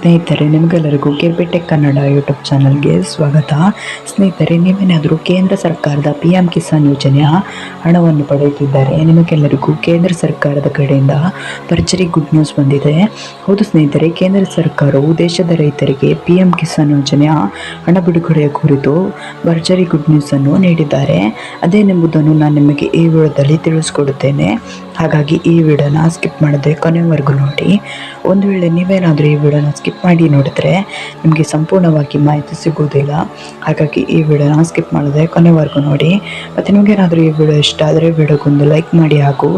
ಸ್ನೇಹಿತರೆ, ನಿಮಗೆಲ್ಲರಿಗೂ ಕೆರ್ಬಿಟೆಕ್ ಕನ್ನಡ ಯೂಟ್ಯೂಬ್ ಚಾನಲ್ಗೆ ಸ್ವಾಗತ. ಸ್ನೇಹಿತರೆ, ನೀವೇನಾದರೂ ಕೇಂದ್ರ ಸರ್ಕಾರದ PM ಕಿಸಾನ್ ಯೋಜನೆಯ ಹಣವನ್ನು ಪಡೆಯುತ್ತಿದ್ದಾರೆ. ನಿಮಗೆಲ್ಲರಿಗೂ ಕೇಂದ್ರ ಸರ್ಕಾರದ ಕಡೆಯಿಂದ ಭರ್ಜರಿ ಗುಡ್ ನ್ಯೂಸ್ ಬಂದಿದೆ. ಹೌದು ಸ್ನೇಹಿತರೆ, ಕೇಂದ್ರ ಸರ್ಕಾರವು ದೇಶದ ರೈತರಿಗೆ PM ಕಿಸಾನ್ ಯೋಜನೆಯ ಹಣ ಬಿಡುಗಡೆಯ ಕುರಿತು ಭರ್ಜರಿ ಗುಡ್ ನ್ಯೂಸನ್ನು ನೀಡಿದ್ದಾರೆ. ಅದೇನೆಂಬುದನ್ನು ನಾನು ನಿಮಗೆ ಈ ವಿಡಿಯೋದಲ್ಲಿ ತಿಳಿಸ್ಕೊಡುತ್ತೇನೆ. ಹಾಗಾಗಿ ಈ ವಿಡಿಯೋನ ಸ್ಕಿಪ್ ಮಾಡದೆ ಕೊನೆವರೆಗೂ ನೋಡಿ. ಒಂದು ವೇಳೆ ನೀವೇನಾದರೂ ಈ ವಿಡಿಯೋನ ಸ್ಕಿಪ್ ಮಾಡಿ ನೋಡಿದ್ರೆ ನಿಮಗೆ ಸಂಪೂರ್ಣವಾಗಿ ಮಾಹಿತಿ ಸಿಗುವುದಿಲ್ಲ. ಹಾಗಾಗಿ ಈ ವಿಡಿಯೋನ ಸ್ಕಿಪ್ ಮಾಡದೆ ಕೊನೆವರೆಗೂ ನೋಡಿ. ಮತ್ತು ನಿಮಗೇನಾದರೂ ಈ ವಿಡಿಯೋ ಇಷ್ಟ ಆದರೆ ವಿಡಿಯೋಗೊಂದು ಲೈಕ್ ಮಾಡಿ, ಹಾಗೂ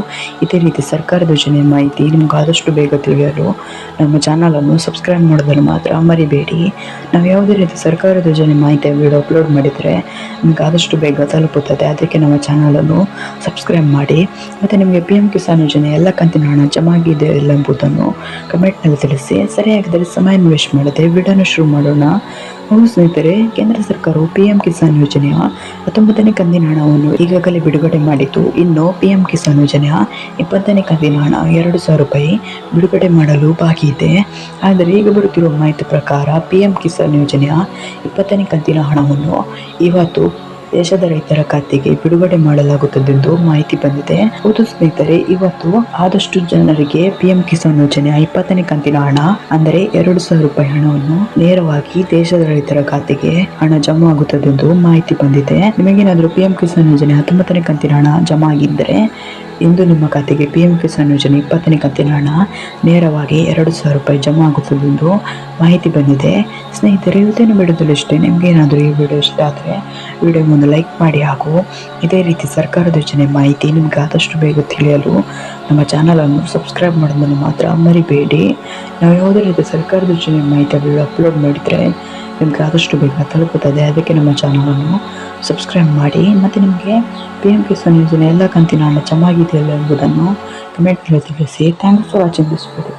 ಇದೇ ರೀತಿ ಸರ್ಕಾರದ ಯೋಜನೆ ಮಾಹಿತಿ ನಿಮ್ಗೆ ಆದಷ್ಟು ಬೇಗ ತಿಳಿಯಲು ನಮ್ಮ ಚಾನಲನ್ನು ಸಬ್ಸ್ಕ್ರೈಬ್ ಮಾಡೋದನ್ನು ಮಾತ್ರ ಮರಿಬೇಡಿ. ನಾವು ಯಾವುದೇ ರೀತಿ ಸರ್ಕಾರದ ಯೋಜನೆ ಮಾಹಿತಿ ವಿಡಿಯೋ ಅಪ್ಲೋಡ್ ಮಾಡಿದರೆ ನಿಮ್ಗೆ ಆದಷ್ಟು ಬೇಗ ತಲುಪುತ್ತದೆ. ಅದಕ್ಕೆ ನಮ್ಮ ಚಾನಲನ್ನು ಸಬ್ಸ್ಕ್ರೈಬ್ ಮಾಡಿ. ಮತ್ತು ನಿಮಗೆ PM ಕಿಸಾನ್ ಯೋಜನೆ ಎಲ್ಲ ಕಂತಿನ ಹಣ ಜಮಾ ಆಗಿದೆ ಇಲ್ಲ ಎಂಬುದನ್ನು ಕಮೆಂಟ್ನಲ್ಲಿ ತಿಳಿಸಿ. ಸರಿಯಾಗಿದ್ದರೆ ಸಮಯ ವೇಸ್ಟ್ ಮಾಡದೆ ವಿಡಿಯೋನ ಶುರು ಮಾಡೋಣ. ಹೌದು ಸ್ನೇಹಿತರೆ, ಕೇಂದ್ರ ಸರ್ಕಾರವು PM ಕಿಸಾನ್ ಯೋಜನೆಯ 19ನೇ ಕಂತಿನ ಹಣವನ್ನು ಈಗಾಗಲೇ ಬಿಡುಗಡೆ ಮಾಡಿದ್ದು, ಇನ್ನು PM ಕಿಸಾನ್ ಯೋಜನೆಯ 20ನೇ ಕಂತಿನ ಹಣ 2,000 ರೂಪಾಯಿ ಬಿಡುಗಡೆ ಮಾಡಲು ಬಾಕಿ ಇದೆ. ಆದರೆ ಈಗ ಬರುತ್ತಿರುವ ಮಾಹಿತಿ ಪ್ರಕಾರ PM ಕಿಸಾನ್ ಯೋಜನೆಯ 20ನೇ ಕಂತಿನ ಹಣವನ್ನು ಇವತ್ತು ದೇಶದ ರೈತರ ಖಾತೆಗೆ ಬಿಡುಗಡೆ ಮಾಡಲಾಗುತ್ತದೆಂದು ಮಾಹಿತಿ ಬಂದಿದೆ. ಹೌದು ಸ್ನೇಹಿತರೆ, ಇವತ್ತು ಆದಷ್ಟು ಜನರಿಗೆ PM ಕಿಸಾನ್ ಯೋಜನೆಯ 20ನೇ ಕಂತಿನ ಹಣ ಅಂದರೆ 2,000 ರೂಪಾಯಿ ಹಣವನ್ನು ನೇರವಾಗಿ ದೇಶದ ರೈತರ ಖಾತೆಗೆ ಹಣ ಜಮಾ ಆಗುತ್ತದೆಂದು ಮಾಹಿತಿ ಬಂದಿದೆ. ನಿಮಗೇನಾದರೂ PM ಕಿಸಾನ್ ಯೋಜನೆ 19ನೇ ಕಂತಿನ ಹಣ ಜಮಾ ಆಗಿದ್ದರೆ ಇಂದು ನಿಮ್ಮ ಖಾತೆಗೆ PM ಕಿಸಾನ್ ಯೋಜನೆ 20ನೇ ಕಂತಿನ ಹಣ ನೇರವಾಗಿ 2,000 ರೂಪಾಯಿ ಜಮಾ ಆಗುತ್ತದೆಂದು ಮಾಹಿತಿ ಬಂದಿದೆ. ಸ್ನೇಹಿತರೆ, ಇವತ್ತಿನ ವಿಡಿಯೋದಲ್ಲಿ ಇಷ್ಟೇ. ನಿಮಗೇನಾದರೂ ಈ ವಿಡಿಯೋ ಇಷ್ಟ ಆದರೆ ವಿಡಿಯೋವನ್ನು ಲೈಕ್ ಮಾಡಿ, ಹಾಗೂ ಇದೇ ರೀತಿ ಸರ್ಕಾರದ ಯೋಜನೆ ಮಾಹಿತಿ ನಿಮ್ಗೆ ಆದಷ್ಟು ಬೇಗ ತಿಳಿಯಲು ನಮ್ಮ ಚಾನಲನ್ನು ಸಬ್ಸ್ಕ್ರೈಬ್ ಮಾಡೋದನ್ನು ಮಾತ್ರ ಮರಿಬೇಡಿ. ನಾವು ಯಾವುದೇ ರೀತಿ ಸರ್ಕಾರದ ಯೋಜನೆ ಮಾಹಿತಿ ವಿಡಿಯೋ ಅಪ್ಲೋಡ್ ಮಾಡಿದರೆ ನಿಮ್ಗೆ ಆದಷ್ಟು ಬೇಗ ತಲುಪುತ್ತದೆ. ಅದಕ್ಕೆ ನಮ್ಮ ಚಾನಲನ್ನು ಸಬ್ಸ್ಕ್ರೈಬ್ ಮಾಡಿ. ಮತ್ತು ನಿಮಗೆ PM ಕಿಸಾನ್ ಯೋಜನೆ ಎಲ್ಲ ಕಂತಿನ ಹಣ ಜಮಾ ಆಗಿದೆಯಲ್ಲ ಎಂಬುದನ್ನು ಕಮೆಂಟ್ನಲ್ಲಿ ತಿಳಿಸಿ. Thanks for watching this video.